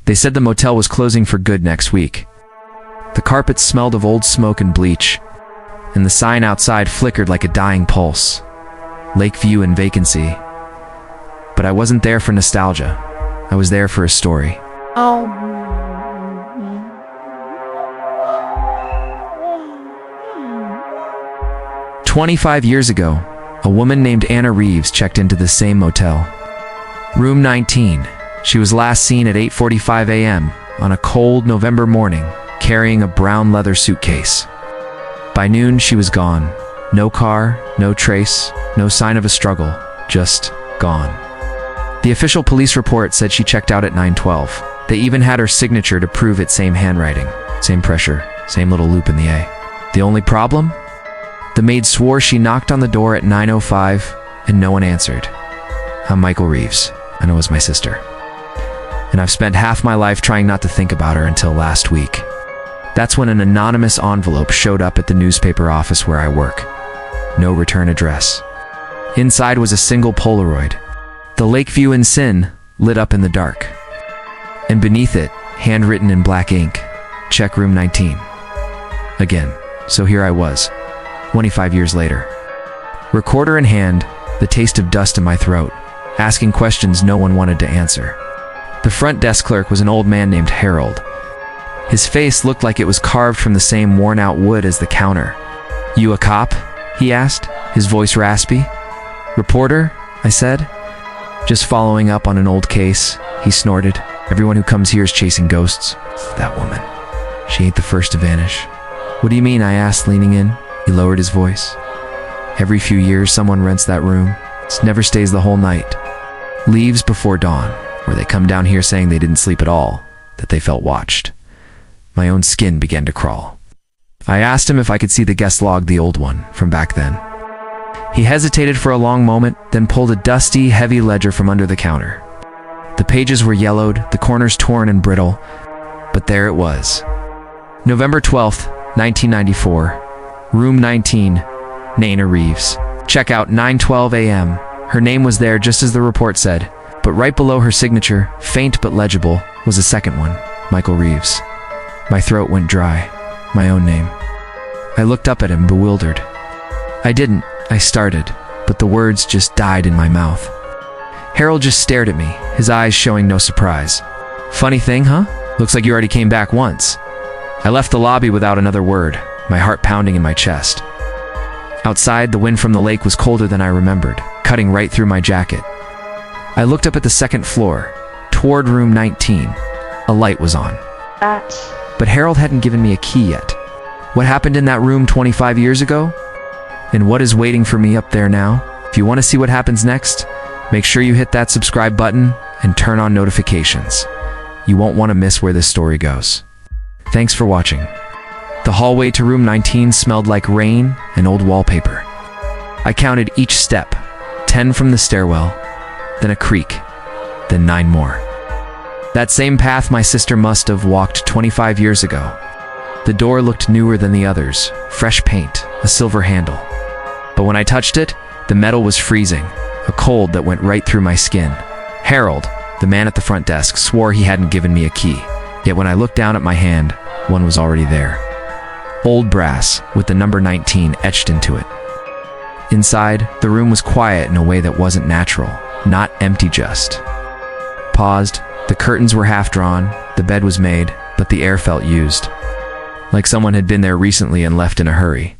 They said the motel was closing for good next week. The carpet smelled of old smoke and bleach, and the sign outside flickered like a dying pulse. Lakeview Inn vacancy. But I wasn't there for nostalgia. I was there for a story. 25 years ago, a woman named Anna Reeves checked into the same motel. Room 19. She was last seen at 8:45 a.m. on a cold November morning, carrying a brown leather suitcase. By noon, she was gone. No car, no trace, no sign of a struggle, just gone. The official police report said she checked out at 9:12. They even had her signature to prove it. Same handwriting, same pressure, same little loop in the A. The only problem? The maid swore she knocked on the door at 9:05 and no one answered. I'm Michael Reeves. I know it's my sister. And I've spent half my life trying not to think about her until last week. That's when an anonymous envelope showed up at the newspaper office where I work. No return address. Inside was a single Polaroid. The Lakeview Inn sign lit up in the dark. And beneath it, handwritten in black ink, check room 19. Again, so here I was, 25 years later. Recorder in hand, the taste of dust in my throat, asking questions no one wanted to answer. The front desk clerk was an old man named Harold. His face looked like it was carved from the same worn-out wood as the counter. You a cop? He asked, his voice raspy. Reporter? I said. Just following up on an old case, he snorted. Everyone who comes here is chasing ghosts. That woman. She ain't the first to vanish. What do you mean? I asked, leaning in. He lowered his voice. Every few years, someone rents that room. It never stays the whole night. Leaves before dawn, or they come down here saying they didn't sleep at all, that they felt watched. My own skin began to crawl. I asked him if I could see the guest log, the old one, from back then. He hesitated for a long moment, then pulled a dusty, heavy ledger from under the counter. The pages were yellowed, the corners torn and brittle, but there it was. November 12th, 1994. Room 19, Anna Reeves. Checkout 9:12 a.m. Her name was there just as the report said, but right below her signature, faint but legible, was a second one, Michael Reeves. My throat went dry. My own name. I looked up at him, bewildered. I started, but the words just died in my mouth. Harold just stared at me, his eyes showing no surprise. Funny thing, huh? Looks like you already came back once. I left the lobby without another word, my heart pounding in my chest. Outside, the wind from the lake was colder than I remembered, cutting right through my jacket. I looked up at the second floor, toward room 19. A light was on. But Harold hadn't given me a key yet. What happened in that room 25 years ago? And what is waiting for me up there now? If you want to see what happens next, make sure you hit that subscribe button and turn on notifications. You won't want to miss where this story goes. Thanks for watching. The hallway to room 19 smelled like rain and old wallpaper. I counted each step, 10 from the stairwell, then a creak, then 9 more. That same path my sister must have walked 25 years ago. The door looked newer than the others, fresh paint, a silver handle. But when I touched it, the metal was freezing, a cold that went right through my skin. Harold, the man at the front desk, swore he hadn't given me a key. Yet when I looked down at my hand, one was already there. Old brass, with the number 19 etched into it. Inside, the room was quiet in a way that wasn't natural, not empty just. Paused, the curtains were half drawn, the bed was made, but the air felt used. Like someone had been there recently and left in a hurry.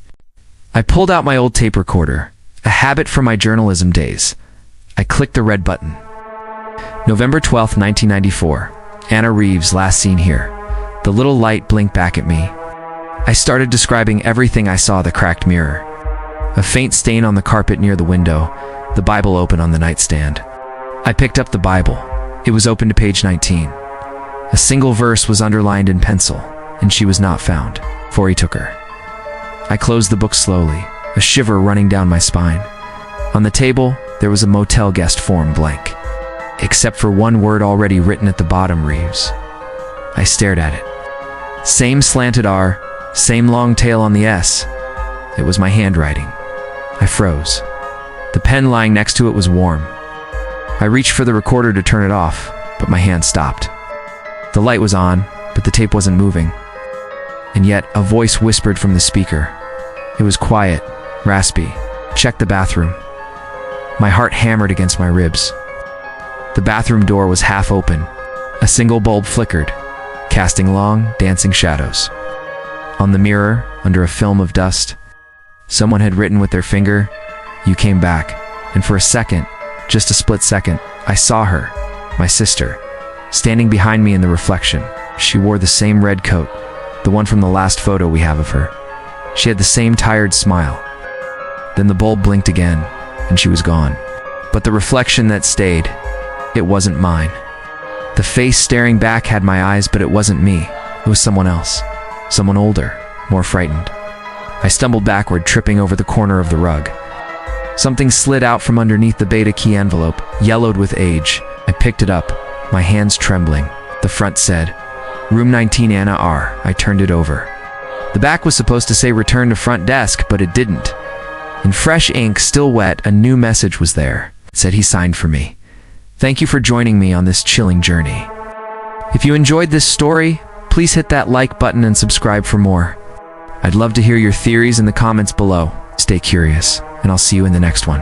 I pulled out my old tape recorder, a habit from my journalism days. I clicked the red button. November 12th, 1994. Anna Reeves, last seen here. The little light blinked back at me. I started describing everything I saw: the cracked mirror, a faint stain on the carpet near the window, the Bible open on the nightstand. I picked up the Bible. It was open to page 19. A single verse was underlined in pencil, and she was not found, for he took her. I closed the book slowly, a shiver running down my spine. On the table, there was a motel guest form, blank, except for one word already written at the bottom: Reeves. I stared at it. Same slanted R, same long tail on the S. It was my handwriting. I froze. The pen lying next to it was warm. I reached for the recorder to turn it off, but my hand stopped. The light was on, but the tape wasn't moving. And yet, a voice whispered from the speaker. It was quiet, raspy. Check the bathroom. My heart hammered against my ribs. The bathroom door was half open. A single bulb flickered, casting long, dancing shadows. On the mirror, under a film of dust, someone had written with their finger, "You came back." And for a second, just a split second, I saw her, my sister, standing behind me in the reflection. She wore the same red coat, the one from the last photo we have of her. She had the same tired smile. Then the bulb blinked again, and she was gone. But the reflection that stayed, it wasn't mine. The face staring back had my eyes, but it wasn't me. It was someone else. Someone older, more frightened. I stumbled backward, tripping over the corner of the rug. Something slid out from underneath the beta key envelope, yellowed with age. I picked it up, my hands trembling. The front said, "Room 19, Anna R." I turned it over. The back was supposed to say "Return to front desk," but it didn't. In fresh ink, still wet, a new message was there. It said he signed for me. "Thank you for joining me on this chilling journey." If you enjoyed this story, please hit that like button and subscribe for more. I'd love to hear your theories in the comments below. Stay curious, and I'll see you in the next one.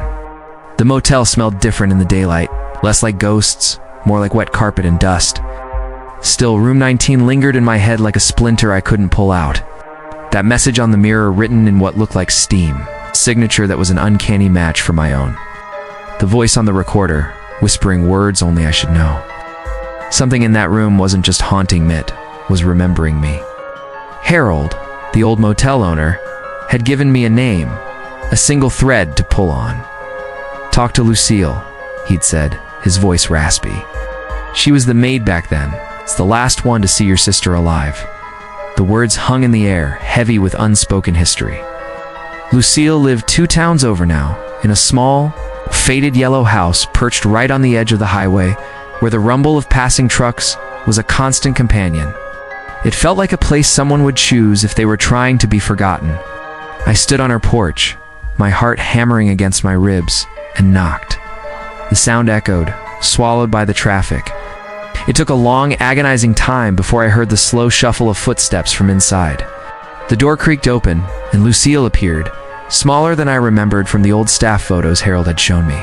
The motel smelled different in the daylight, less like ghosts, more like wet carpet and dust. Still, room 19 lingered in my head like a splinter I couldn't pull out. That message on the mirror, written in what looked like steam, signature that was an uncanny match for my own. The voice on the recorder, whispering words only I should know. Something in that room wasn't just haunting Mitt, was remembering me. Harold, the old motel owner, had given me a name, a single thread to pull on. "Talk to Lucille," he'd said, his voice raspy. "She was the maid back then. It's the last one to see your sister alive." The words hung in the air, heavy with unspoken history. Lucille lived 2 towns over now, in a small, faded yellow house perched right on the edge of the highway, where the rumble of passing trucks was a constant companion. It felt like a place someone would choose if they were trying to be forgotten. I stood on her porch, my heart hammering against my ribs, and knocked. The sound echoed, swallowed by the traffic. It took a long, agonizing time before I heard the slow shuffle of footsteps from inside. The door creaked open, and Lucille appeared, smaller than I remembered from the old staff photos Harold had shown me.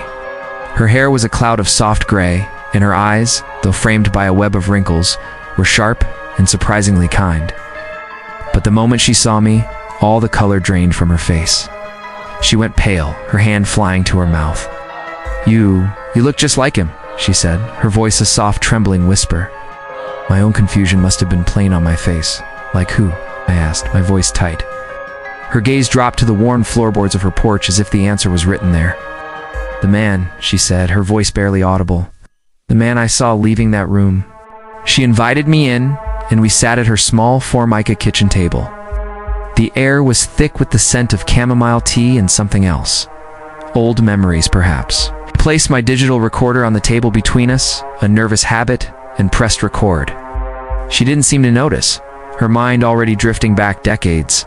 Her hair was a cloud of soft gray, and her eyes, though framed by a web of wrinkles, were sharp and surprisingly kind. But the moment she saw me, all the color drained from her face. She went pale, her hand flying to her mouth. You look just like him," she said, her voice a soft, trembling whisper. My own confusion must have been plain on my face. "Like who?" I asked, my voice tight. Her gaze dropped to the worn floorboards of her porch as if the answer was written there. "The man," she said, her voice barely audible. "The man I saw leaving that room." She invited me in, and we sat at her small Formica kitchen table. The air was thick with the scent of chamomile tea and something else. Old memories, perhaps. I placed my digital recorder on the table between us, a nervous habit, and pressed record. She didn't seem to notice, her mind already drifting back decades.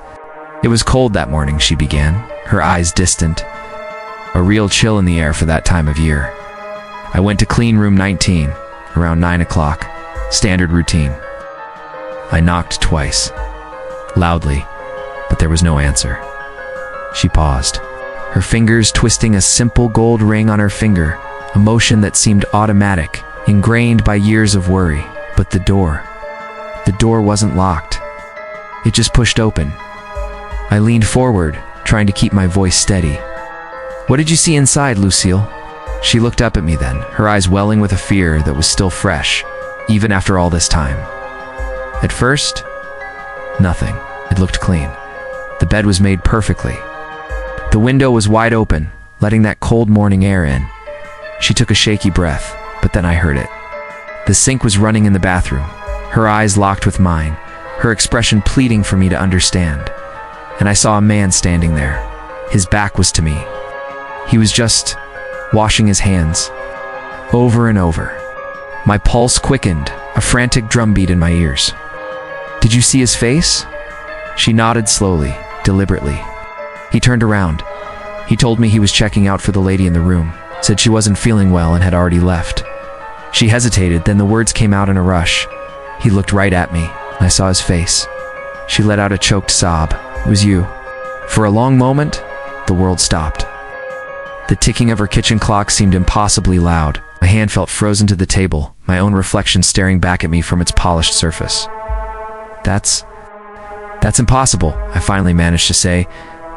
"It was cold that morning," she began, her eyes distant. A real chill in the air for that time of year. "I went to clean room 19, around 9 o'clock. Standard routine. I knocked twice, loudly, but there was no answer." She paused, her fingers twisting a simple gold ring on her finger, a motion that seemed automatic, ingrained by years of worry. But the door wasn't locked. It just pushed open. I leaned forward, trying to keep my voice steady. "What did you see inside, Lucille?" She looked up at me then, her eyes welling with a fear that was still fresh, even after all this time. At first, nothing. It looked clean. The bed was made perfectly. The window was wide open, letting that cold morning air in. She took a shaky breath, but then I heard it. The sink was running in the bathroom, her eyes locked with mine, her expression pleading for me to understand. And I saw a man standing there. His back was to me. He was just washing his hands, over and over. My pulse quickened, a frantic drumbeat in my ears. "Did you see his face?" She nodded slowly, deliberately. He turned around. He told me he was checking out for the lady in the room, said she wasn't feeling well and had already left. She hesitated, then the words came out in a rush. He looked right at me, and I saw his face. She let out a choked sob. It was you. For a long moment, the world stopped. The ticking of her kitchen clock seemed impossibly loud. My hand felt frozen to the table, my own reflection staring back at me from its polished surface. That's impossible, I finally managed to say,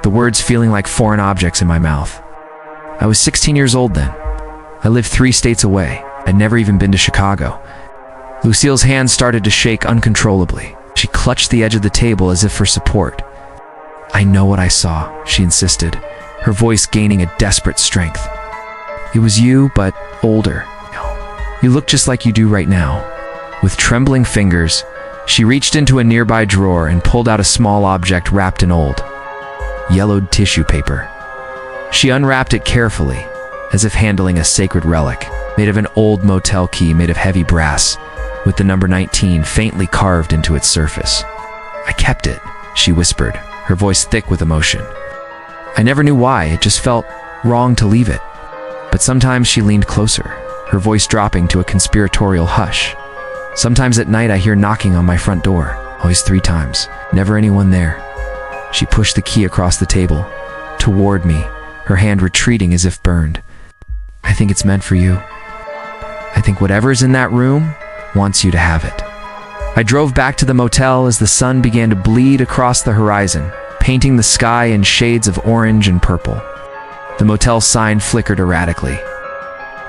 the words feeling like foreign objects in my mouth. I was 16 years old then. I lived 3 states away. I'd never even been to Chicago. Lucille's hands started to shake uncontrollably. She clutched the edge of the table as if for support. I know what I saw, she insisted, her voice gaining a desperate strength. It was you, but older. You look just like you do right now. With trembling fingers, she reached into a nearby drawer and pulled out a small object wrapped in old, yellowed tissue paper. She unwrapped it carefully, as if handling a sacred relic, made of an old motel key made of heavy brass, with the number 19 faintly carved into its surface. I kept it, she whispered, her voice thick with emotion. I never knew why, it just felt wrong to leave it. But sometimes she leaned closer, her voice dropping to a conspiratorial hush. Sometimes at night I hear knocking on my front door, always 3 times, never anyone there. She pushed the key across the table, toward me, her hand retreating as if burned. I think it's meant for you. I think whatever's in that room wants you to have it. I drove back to the motel as the sun began to bleed across the horizon, painting the sky in shades of orange and purple. The motel sign flickered erratically.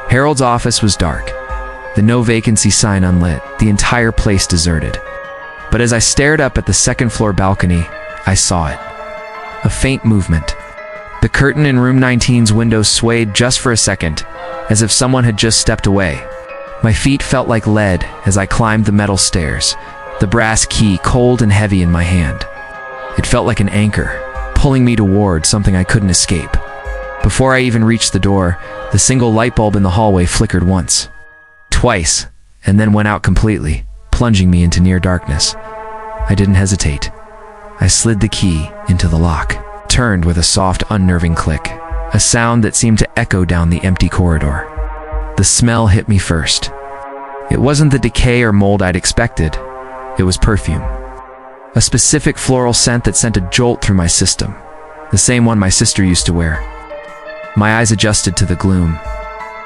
Harold's office was dark, the no vacancy sign unlit, the entire place deserted. But as I stared up at the second-floor balcony, I saw it. A faint movement. The curtain in room 19's window swayed just for a second, as if someone had just stepped away. My feet felt like lead as I climbed the metal stairs, the brass key cold and heavy in my hand. It felt like an anchor, pulling me toward something I couldn't escape. Before I even reached the door, the single light bulb in the hallway flickered once, twice, and then went out completely, plunging me into near darkness. I didn't hesitate. I slid the key into the lock, turned with a soft, unnerving click, a sound that seemed to echo down the empty corridor. The smell hit me first. It wasn't the decay or mold I'd expected. It was perfume. A specific floral scent that sent a jolt through my system, the same one my sister used to wear. My eyes adjusted to the gloom.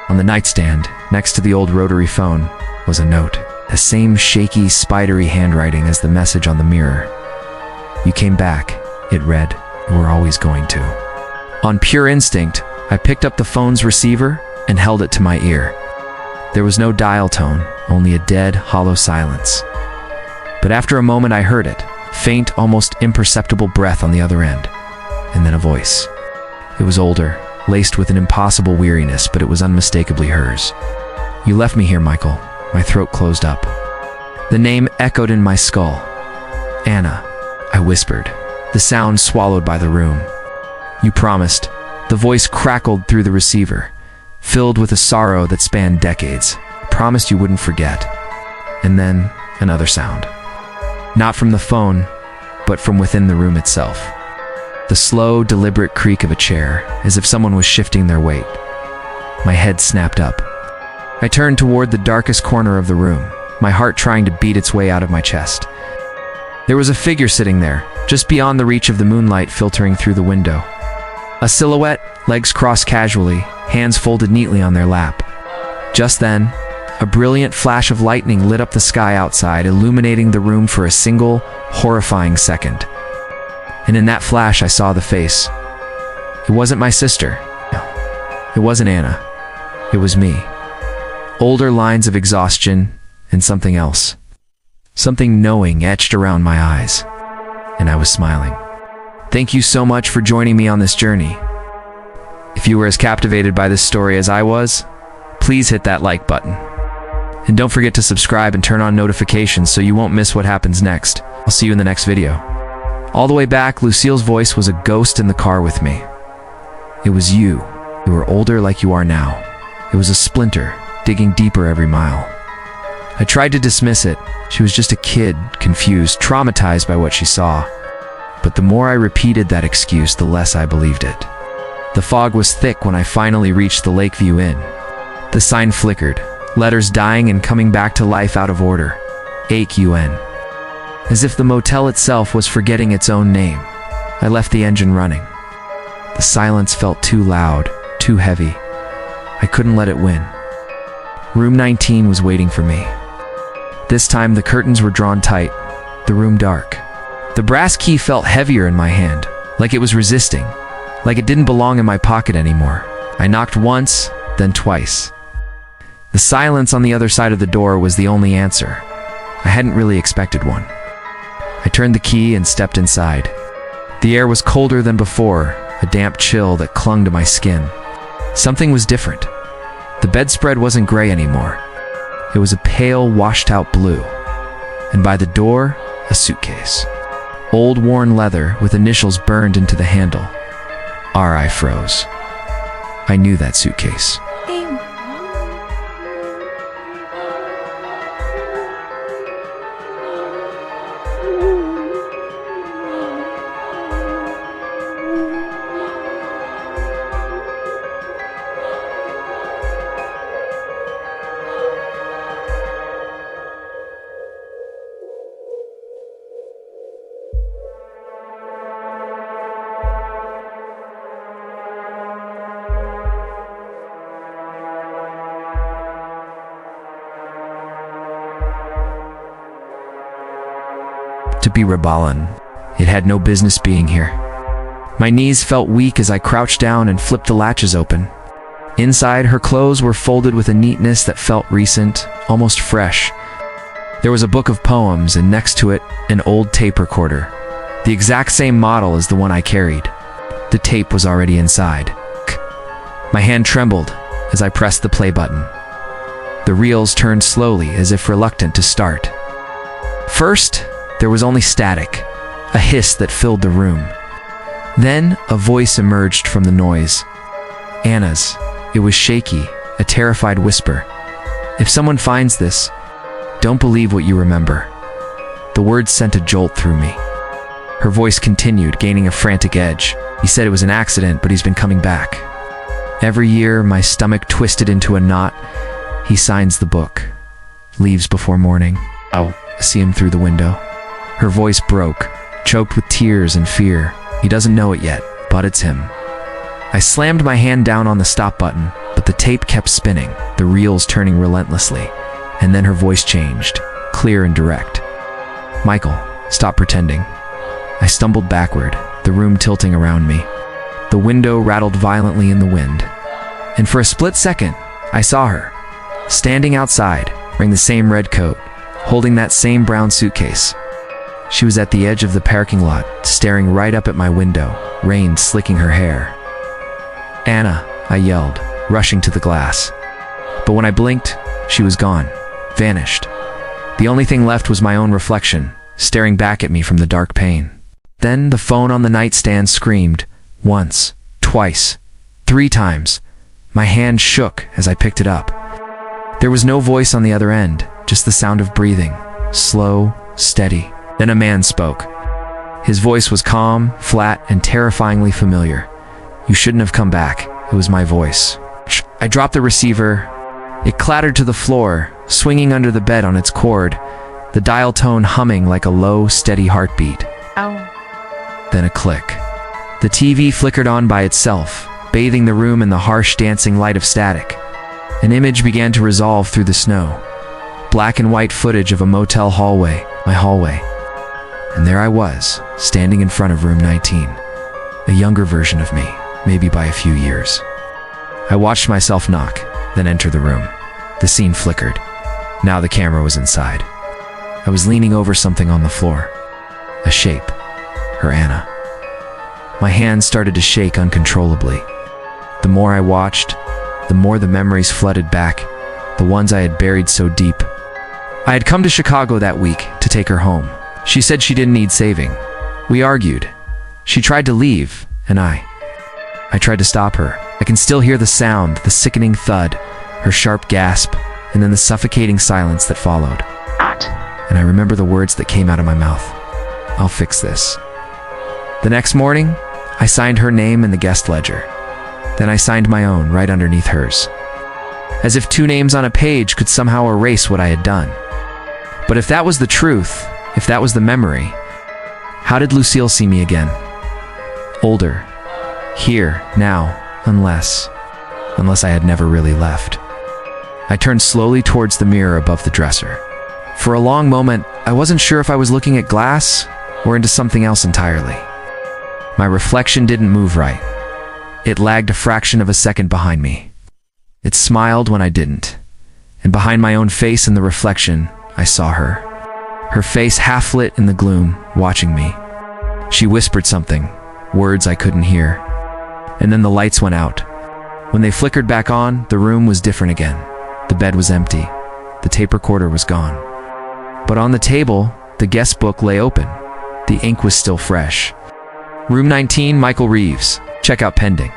On the nightstand, next to the old rotary phone, was a note, the same shaky, spidery handwriting as the message on the mirror. You came back, it read. You were always going to. On pure instinct, I picked up the phone's receiver and held it to my ear. There was no dial tone, only a dead, hollow silence. But after a moment I heard it, faint, almost imperceptible breath on the other end, and then a voice. It was older, laced with an impossible weariness, but it was unmistakably hers. You left me here, Michael. My throat closed up. The name echoed in my skull. Anna, I whispered, the sound swallowed by the room. You promised. The voice crackled through the receiver, filled with a sorrow that spanned decades. I promised you wouldn't forget. And then another sound. Not from the phone, but from within the room itself. The slow, deliberate creak of a chair, as if someone was shifting their weight. My head snapped up. I turned toward the darkest corner of the room, my heart trying to beat its way out of my chest. There was a figure sitting there, just beyond the reach of the moonlight filtering through the window. A silhouette, legs crossed casually, hands folded neatly on their lap. Just then, a brilliant flash of lightning lit up the sky outside, illuminating the room for a single, horrifying second. And in that flash, I saw the face. It wasn't my sister. No, it wasn't Anna. It was me. Older lines of exhaustion and something else. Something knowing etched around my eyes. And I was smiling. Thank you so much for joining me on this journey. If you were as captivated by this story as I was, please hit that like button. And don't forget to subscribe and turn on notifications so you won't miss what happens next. I'll see you in the next video. All the way back, Lucille's voice was a ghost in the car with me. It was you. You were older like you are now. It was a splinter, digging deeper every mile. I tried to dismiss it. She was just a kid, confused, traumatized by what she saw. But the more I repeated that excuse, the less I believed it. The fog was thick when I finally reached the Lakeview Inn. The sign flickered, letters dying and coming back to life out of order. Lakeview Inn. As if the motel itself was forgetting its own name, I left the engine running. The silence felt too loud, too heavy. I couldn't let it win. Room 19 was waiting for me. This time the curtains were drawn tight, the room dark. The brass key felt heavier in my hand, like it was resisting, like it didn't belong in my pocket anymore. I knocked once, then twice. The silence on the other side of the door was the only answer. I hadn't really expected one. I turned the key and stepped inside. The air was colder than before, a damp chill that clung to my skin. Something was different. The bedspread wasn't gray anymore. It was a pale, washed-out blue. And by the door, a suitcase. Old worn leather with initials burned into the handle. I froze. I knew that suitcase. To be Rabalan, it had no business being here. My knees felt weak as I crouched down and flipped the latches open. Inside, her clothes were folded with a neatness that felt recent, almost fresh. There was a book of poems, and next to it, an old tape recorder. The exact same model as the one I carried. The tape was already inside. My hand trembled as I pressed the play button. The reels turned slowly, as if reluctant to start. First, there was only static, a hiss that filled the room. Then, a voice emerged from the noise. Anna's. It was shaky, a terrified whisper. If someone finds this, don't believe what you remember. The words sent a jolt through me. Her voice continued, gaining a frantic edge. He said it was an accident, but he's been coming back. Every year, my stomach twisted into a knot. He signs the book. Leaves before morning. I see him through the window. Her voice broke, choked with tears and fear. He doesn't know it yet, but it's him. I slammed my hand down on the stop button, but the tape kept spinning, the reels turning relentlessly. And then her voice changed, clear and direct. Michael, stop pretending. I stumbled backward, the room tilting around me. The window rattled violently in the wind. And for a split second, I saw her, standing outside, wearing the same red coat, holding that same brown suitcase. She was at the edge of the parking lot, staring right up at my window, rain slicking her hair. Anna, I yelled, rushing to the glass. But when I blinked, she was gone, vanished. The only thing left was my own reflection, staring back at me from the dark pane. Then the phone on the nightstand screamed, once, twice, 3 times. My hand shook as I picked it up. There was no voice on the other end, just the sound of breathing, slow, steady. Then a man spoke. His voice was calm, flat, and terrifyingly familiar. You shouldn't have come back. It was my voice. I dropped the receiver. It clattered to the floor, swinging under the bed on its cord, the dial tone humming like a low, steady heartbeat. Ow. Then a click. The TV flickered on by itself, bathing the room in the harsh, dancing light of static. An image began to resolve through the snow. Black and white footage of a motel hallway, my hallway. And there I was, standing in front of room 19. A younger version of me, maybe by a few years. I watched myself knock, then enter the room. The scene flickered. Now the camera was inside. I was leaning over something on the floor. A shape. Her Anna. My hands started to shake uncontrollably. The more I watched, the more the memories flooded back, the ones I had buried so deep. I had come to Chicago that week to take her home. She said she didn't need saving. We argued. She tried to leave, and I tried to stop her. I can still hear the sound, the sickening thud, her sharp gasp, and then the suffocating silence that followed. And I remember the words that came out of my mouth. I'll fix this. The next morning, I signed her name in the guest ledger. Then I signed my own right underneath hers. As if 2 names on a page could somehow erase what I had done. But if that was the truth, if that was the memory, how did Lucille see me again? Older. Here, now, unless I had never really left. I turned slowly towards the mirror above the dresser. For a long moment, I wasn't sure if I was looking at glass or into something else entirely. My reflection didn't move right. It lagged a fraction of a second behind me. It smiled when I didn't. And behind my own face in the reflection, I saw her. Her face half lit in the gloom, watching me. She whispered something, words I couldn't hear. And then the lights went out. When they flickered back on, the room was different again. The bed was empty. The tape recorder was gone. But on the table, the guest book lay open. The ink was still fresh. Room 19, Michael Reeves. Checkout pending.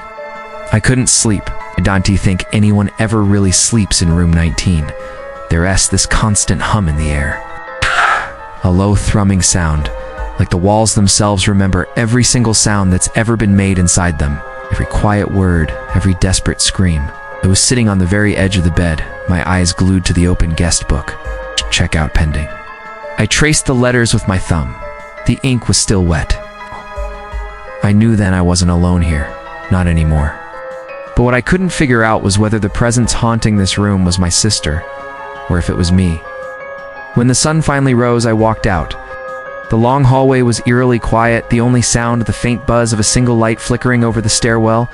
I couldn't sleep. I don't think anyone ever really sleeps in room 19. There's this constant hum in the air. A low thrumming sound, like the walls themselves remember every single sound that's ever been made inside them. Every quiet word, every desperate scream. I was sitting on the very edge of the bed, my eyes glued to the open guest book. Checkout pending. I traced the letters with my thumb. The ink was still wet. I knew then I wasn't alone here. Not anymore. But what I couldn't figure out was whether the presence haunting this room was my sister, or if it was me. When the sun finally rose, I walked out. The long hallway was eerily quiet, the only sound the faint buzz of a single light flickering over the stairwell.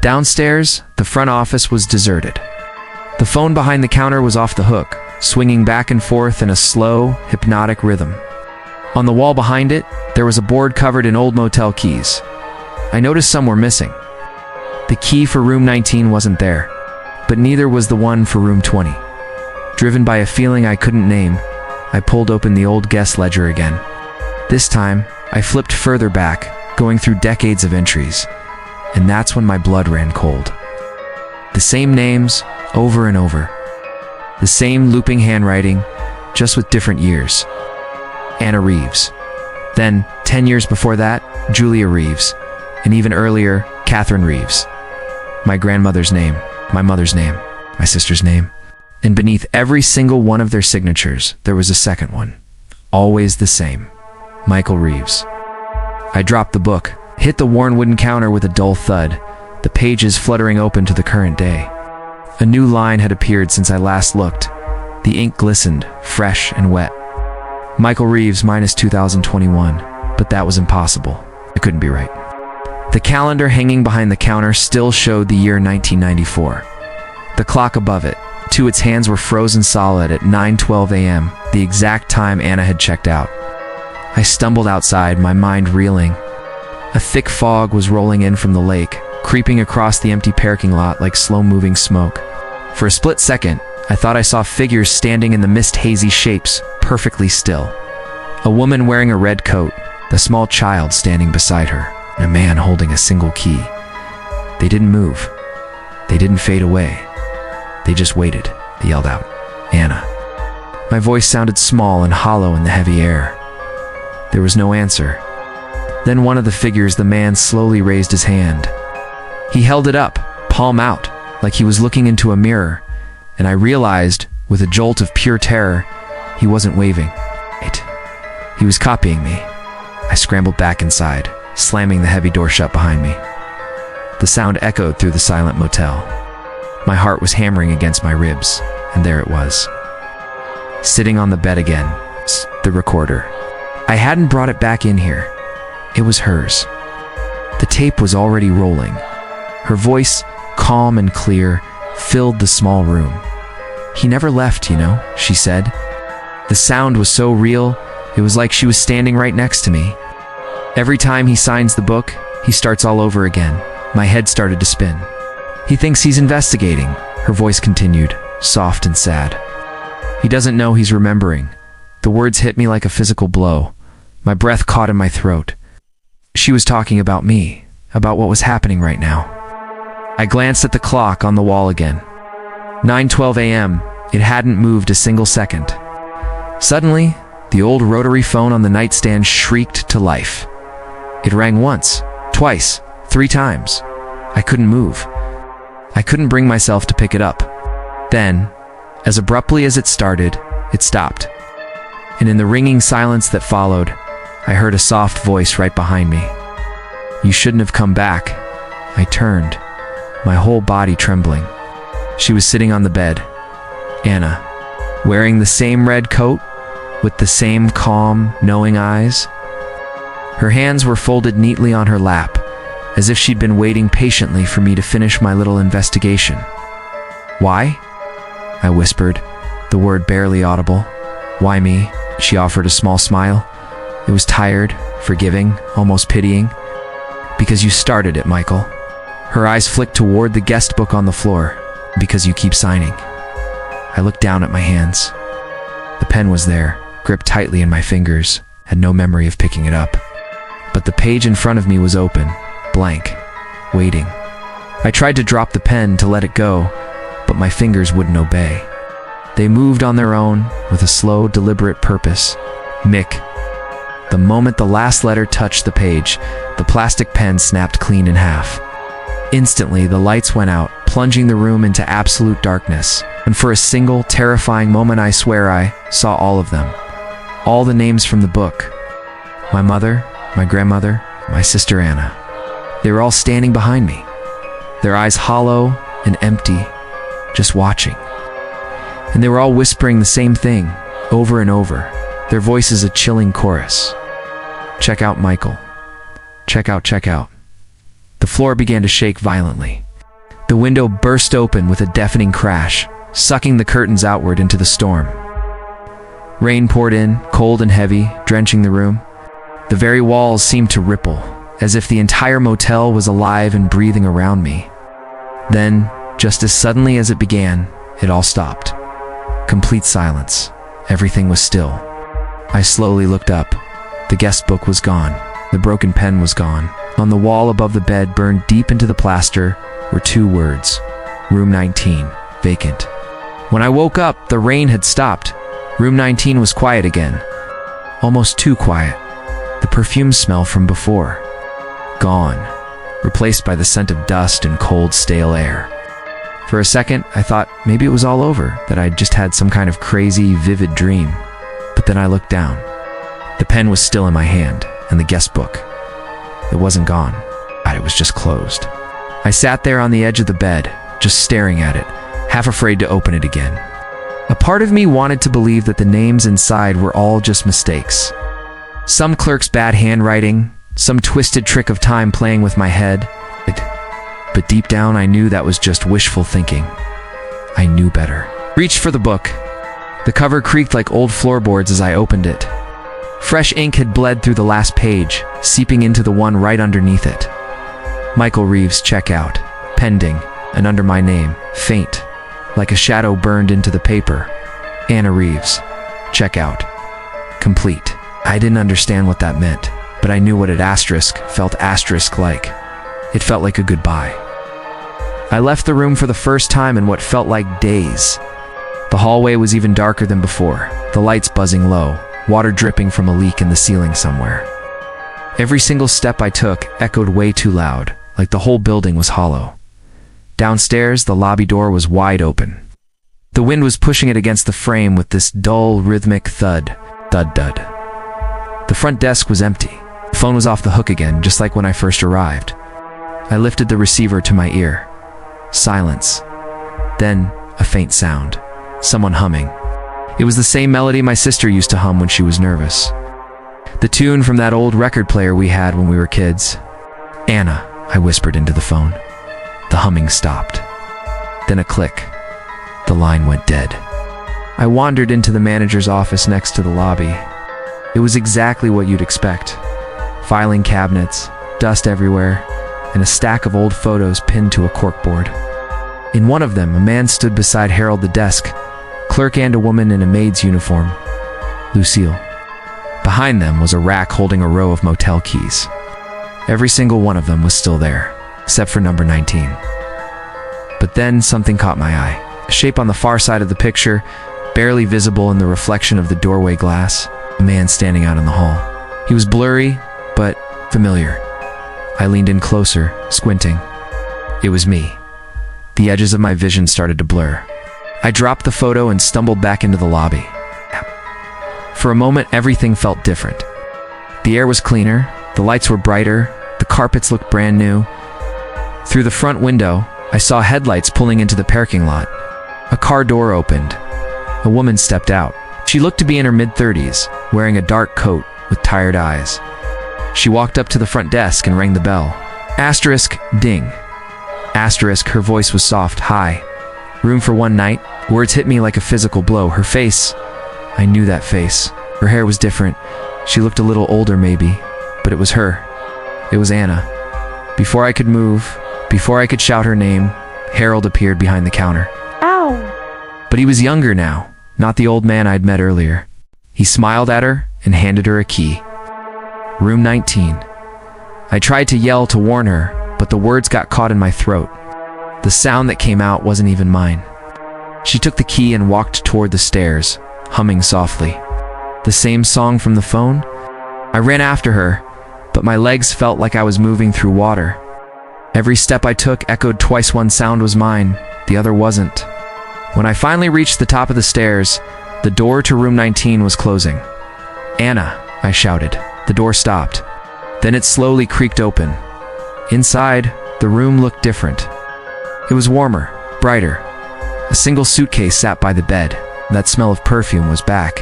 Downstairs, the front office was deserted. The phone behind the counter was off the hook, swinging back and forth in a slow, hypnotic rhythm. On the wall behind it, there was a board covered in old motel keys. I noticed some were missing. The key for room 19 wasn't there, but neither was the one for room 20. Driven by a feeling I couldn't name, I pulled open the old guest ledger again. This time, I flipped further back, going through decades of entries, and that's when my blood ran cold. The same names, over and over. The same looping handwriting, just with different years. Anna Reeves. Then, 10 years before that, Julia Reeves. And even earlier, Catherine Reeves. My grandmother's name, my mother's name, my sister's name. And beneath every single one of their signatures, there was a second one. Always the same. Michael Reeves. I dropped the book, hit the worn wooden counter with a dull thud, the pages fluttering open to the current day. A new line had appeared since I last looked. The ink glistened, fresh and wet. Michael Reeves minus 2021, but that was impossible. It couldn't be right. The calendar hanging behind the counter still showed the year 1994. The clock above it, to its hands, were frozen solid at 9:12 a.m., the exact time Anna had checked out. I stumbled outside, my mind reeling. A thick fog was rolling in from the lake, creeping across the empty parking lot like slow-moving smoke. For a split second, I thought I saw figures standing in the mist-hazy shapes, perfectly still. A woman wearing a red coat, a small child standing beside her, and a man holding a single key. They didn't move. They didn't fade away. They just waited. I yelled out, "Anna." My voice sounded small and hollow in the heavy air. There was no answer. Then one of the figures, the man, slowly raised his hand. He held it up, palm out, like he was looking into a mirror, and I realized, with a jolt of pure terror, he wasn't waving. He was copying me. I scrambled back inside, slamming the heavy door shut behind me. The sound echoed through the silent motel. My heart was hammering against my ribs, and there it was. Sitting on the bed again, the recorder. I hadn't brought it back in here. It was hers. The tape was already rolling. Her voice, calm and clear, filled the small room. "He never left, you know," she said. The sound was so real, it was like she was standing right next to me. Every time he signs the book, he starts all over again. My head started to spin. "He thinks he's investigating," her voice continued, soft and sad. "He doesn't know he's remembering." The words hit me like a physical blow. My breath caught in my throat. She was talking about me, about what was happening right now. I glanced at the clock on the wall again. 9:12 a.m., it hadn't moved a single second. Suddenly, the old rotary phone on the nightstand shrieked to life. It rang once, twice, 3 times. I couldn't move. I couldn't bring myself to pick it up. Then, as abruptly as it started, it stopped. And in the ringing silence that followed, I heard a soft voice right behind me. "You shouldn't have come back." I turned, my whole body trembling. She was sitting on the bed, Anna, wearing the same red coat, with the same calm, knowing eyes. Her hands were folded neatly on her lap, as if she'd been waiting patiently for me to finish my little investigation. "Why?" I whispered, the word barely audible. "Why me?" She offered a small smile. It was tired, forgiving, almost pitying. "Because you started it, Michael." Her eyes flicked toward the guest book on the floor. "Because you keep signing." I looked down at my hands. The pen was there, gripped tightly in my fingers, had no memory of picking it up. But the page in front of me was open, blank, waiting. I tried to drop the pen to let it go, but my fingers wouldn't obey. They moved on their own, with a slow, deliberate purpose. Mick. The moment the last letter touched the page, the plastic pen snapped clean in half. Instantly, the lights went out, plunging the room into absolute darkness. And for a single, terrifying moment, I swear I saw all of them. All the names from the book. My mother, my grandmother, my sister Anna. They were all standing behind me, their eyes hollow and empty, just watching. And they were all whispering the same thing, over and over, their voices a chilling chorus. "Check out Michael. Check out, check out." The floor began to shake violently. The window burst open with a deafening crash, sucking the curtains outward into the storm. Rain poured in, cold and heavy, drenching the room. The very walls seemed to ripple, as if the entire motel was alive and breathing around me. Then, just as suddenly as it began, it all stopped. Complete silence. Everything was still. I slowly looked up. The guest book was gone. The broken pen was gone. On the wall above the bed, burned deep into the plaster, were two words: Room 19, vacant. When I woke up, the rain had stopped. Room 19 was quiet again. Almost too quiet. The perfume smell from before. Gone. Replaced by the scent of dust and cold, stale air. For a second, I thought maybe it was all over, that I'd just had some kind of crazy, vivid dream. But then I looked down. The pen was still in my hand, and the guest book. It wasn't gone. It was just closed. I sat there on the edge of the bed, just staring at it, half afraid to open it again. A part of me wanted to believe that the names inside were all just mistakes. Some clerk's bad handwriting, some twisted trick of time playing with my head. But deep down, I knew that was just wishful thinking. I knew better. Reached for the book. The cover creaked like old floorboards as I opened it. Fresh ink had bled through the last page, seeping into the one right underneath it. Michael Reeves, check out, pending, and under my name, faint, like a shadow burned into the paper. Anna Reeves, check out, complete. I didn't understand what that meant, but I knew what an asterisk felt asterisk-like. It felt like a goodbye. I left the room for the first time in what felt like days. The hallway was even darker than before, the lights buzzing low, water dripping from a leak in the ceiling somewhere. Every single step I took echoed way too loud, like the whole building was hollow. Downstairs, the lobby door was wide open. The wind was pushing it against the frame with this dull, rhythmic thud, thud-dud. The front desk was empty. The phone was off the hook again, just like when I first arrived. I lifted the receiver to my ear. Silence. Then, a faint sound. Someone humming. It was the same melody my sister used to hum when she was nervous. The tune from that old record player we had when we were kids. "Anna," I whispered into the phone. The humming stopped. Then a click. The line went dead. I wandered into the manager's office next to the lobby. It was exactly what you'd expect. Filing cabinets, dust everywhere, and a stack of old photos pinned to a corkboard. In one of them, a man stood beside Harold the desk, clerk, and a woman in a maid's uniform, Lucille. Behind them was a rack holding a row of motel keys. Every single one of them was still there, except for number 19. But then something caught my eye. A shape on the far side of the picture, barely visible in the reflection of the doorway glass. A man standing out in the hall. He was blurry, but familiar. I leaned in closer, squinting. It was me. The edges of my vision started to blur. I dropped the photo and stumbled back into the lobby. For a moment, everything felt different. The air was cleaner, the lights were brighter, the carpets looked brand new. Through the front window, I saw headlights pulling into the parking lot. A car door opened. A woman stepped out. She looked to be in her mid-30s, wearing a dark coat with tired eyes. She walked up to the front desk and rang the bell. Asterisk, ding. Asterisk, her voice was soft. Hi. Room for one night? Words hit me like a physical blow. Her face, I knew that face. Her hair was different. She looked a little older maybe, but it was her. It was Anna. Before I could move, before I could shout her name, Harold appeared behind the counter. Ow! But he was younger now, not the old man I'd met earlier. He smiled at her and handed her a key. Room 19. I tried to yell to warn her, but the words got caught in my throat. The sound that came out wasn't even mine. She took the key and walked toward the stairs, humming softly. The same song from the phone? I ran after her, but my legs felt like I was moving through water. Every step I took echoed twice. One sound was mine, the other wasn't. When I finally reached the top of the stairs, the door to room 19 was closing. Anna, I shouted. The door stopped. Then it slowly creaked open. Inside, the room looked different. It was warmer, brighter. A single suitcase sat by the bed. That smell of perfume was back.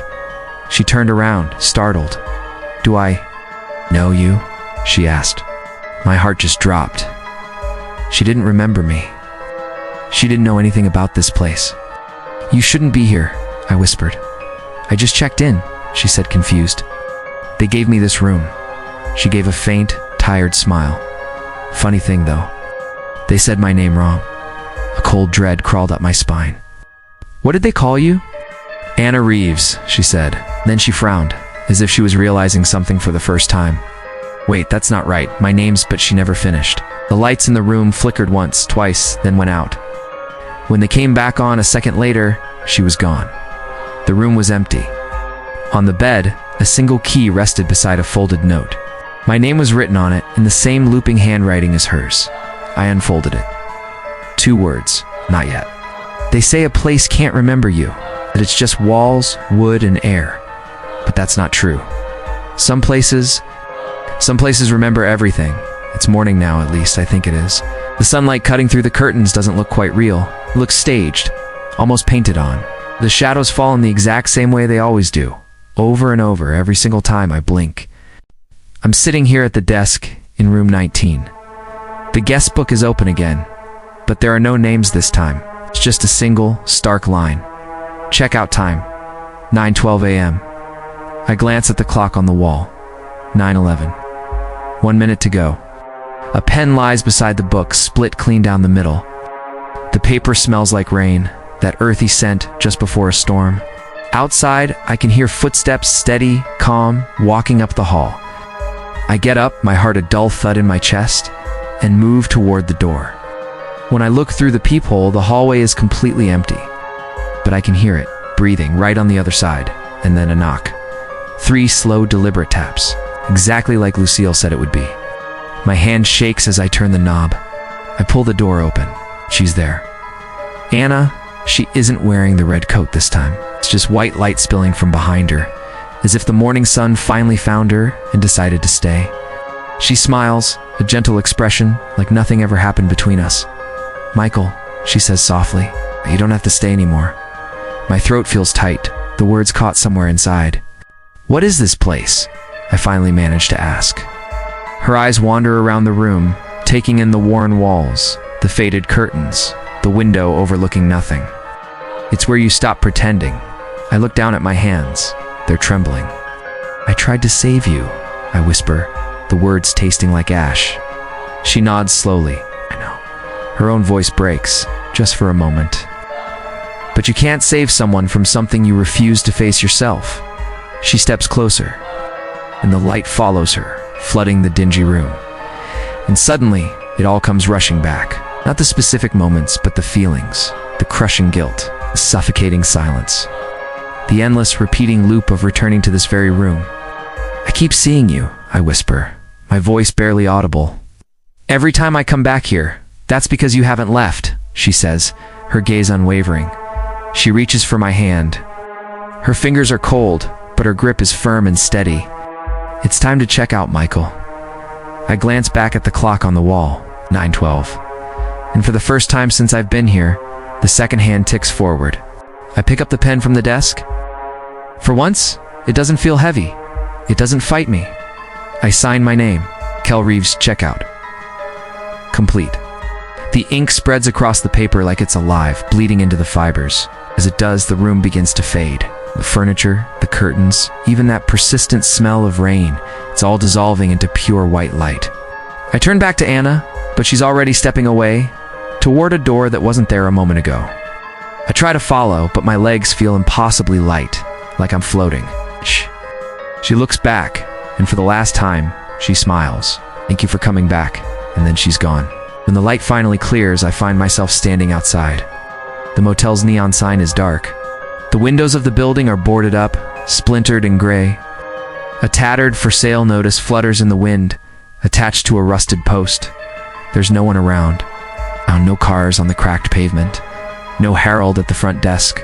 She turned around, startled. Do I know you? She asked. My heart just dropped. She didn't remember me. She didn't know anything about this place. You shouldn't be here, I whispered. I just checked in, she said, confused. They gave me this room. She gave a faint, tired smile. Funny thing though, they said my name wrong. A cold dread crawled up my spine. What did they call you? Anna Reeves, she said. Then she frowned, as if she was realizing something for the first time. Wait, that's not right. My name's... But she never finished. The lights in the room flickered once, twice, then went out. When they came back on a second later, she was gone. The room was empty. On the bed, a single key rested beside a folded note. My name was written on it in the same looping handwriting as hers. I unfolded it. 2 words, not yet. They say a place can't remember you, that it's just walls, wood, and air. But that's not true. Some places remember everything. It's morning now, at least, I think it is. The sunlight cutting through the curtains doesn't look quite real. It looks staged, almost painted on. The shadows fall in the exact same way they always do, over and over, every single time I blink. I'm sitting here at the desk in room 19. The guest book is open again, but there are no names this time. It's just a single, stark line. Checkout time, 9:12 a.m. I glance at the clock on the wall, 9:11. 1 minute to go. A pen lies beside the book, split clean down the middle. The paper smells like rain, that earthy scent just before a storm. Outside, I can hear footsteps, steady, calm, walking up the hall. I get up, my heart a dull thud in my chest, and move toward the door. When I look through the peephole, the hallway is completely empty. But I can hear it, breathing, right on the other side, and then a knock. 3 slow, deliberate taps, exactly like Lucille said it would be. My hand shakes as I turn the knob. I pull the door open. She's there. Anna, she isn't wearing the red coat this time. It's just white light spilling from behind her, as if the morning sun finally found her and decided to stay. She smiles, a gentle expression, like nothing ever happened between us. Michael, she says softly, you don't have to stay anymore. My throat feels tight, the words caught somewhere inside. What is this place? I finally manage to ask. Her eyes wander around the room, taking in the worn walls, the faded curtains, the window overlooking nothing. It's where you stop pretending. I look down at my hands. They're trembling. I tried to save you, I whisper, the words tasting like ash. She nods slowly. I know. Her own voice breaks, just for a moment. But you can't save someone from something you refuse to face yourself. She steps closer, and the light follows her, flooding the dingy room. And suddenly, it all comes rushing back. Not the specific moments, but the feelings, the crushing guilt, the suffocating silence. The endless, repeating loop of returning to this very room. I keep seeing you, I whisper, my voice barely audible. Every time I come back here, that's because you haven't left, she says, her gaze unwavering. She reaches for my hand. Her fingers are cold, but her grip is firm and steady. It's time to check out, Michael. I glance back at the clock on the wall, 9:12. And for the first time since I've been here, the second hand ticks forward. I pick up the pen from the desk. For once, it doesn't feel heavy. It doesn't fight me. I sign my name, Michael Reeves, checkout. Complete. The ink spreads across the paper like it's alive, bleeding into the fibers. As it does, the room begins to fade. The furniture, the curtains, even that persistent smell of rain, it's all dissolving into pure white light. I turn back to Anna, but she's already stepping away, toward a door that wasn't there a moment ago. I try to follow, but my legs feel impossibly light, like I'm floating. Shh. She looks back, and for the last time, she smiles. Thank you for coming back, and then she's gone. When the light finally clears, I find myself standing outside. The motel's neon sign is dark. The windows of the building are boarded up, splintered and gray. A tattered for sale notice flutters in the wind, attached to a rusted post. There's no one around. No cars on the cracked pavement. No Harold at the front desk.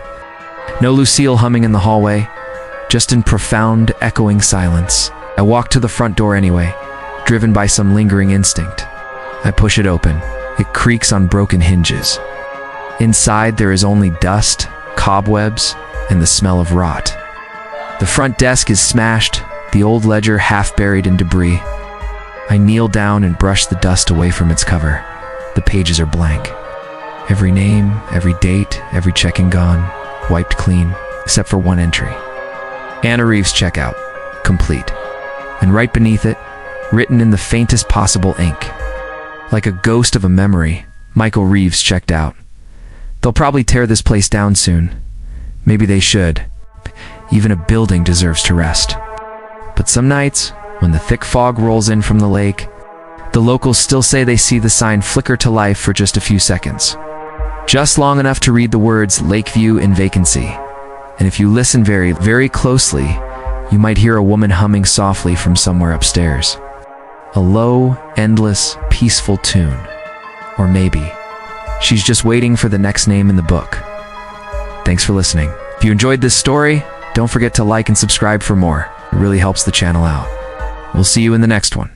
No Lucille humming in the hallway. Just in profound, echoing silence. I walk to the front door anyway, driven by some lingering instinct. I push it open. It creaks on broken hinges. Inside, there is only dust, cobwebs, and the smell of rot. The front desk is smashed, the old ledger half buried in debris. I kneel down and brush the dust away from its cover. The pages are blank. Every name, every date, every check-in gone, wiped clean, except for one entry. Anna Reeves checkout, complete. And right beneath it, written in the faintest possible ink, like a ghost of a memory, Michael Reeves checked out. They'll probably tear this place down soon. Maybe they should. Even a building deserves to rest. But some nights, when the thick fog rolls in from the lake, the locals still say they see the sign flicker to life for just a few seconds. Just long enough to read the words Lakeview in vacancy. And if you listen very, very closely, you might hear a woman humming softly from somewhere upstairs. A low, endless, peaceful tune. Or maybe she's just waiting for the next name in the book. Thanks for listening. If you enjoyed this story, don't forget to like and subscribe for more. It really helps the channel out. We'll see you in the next one.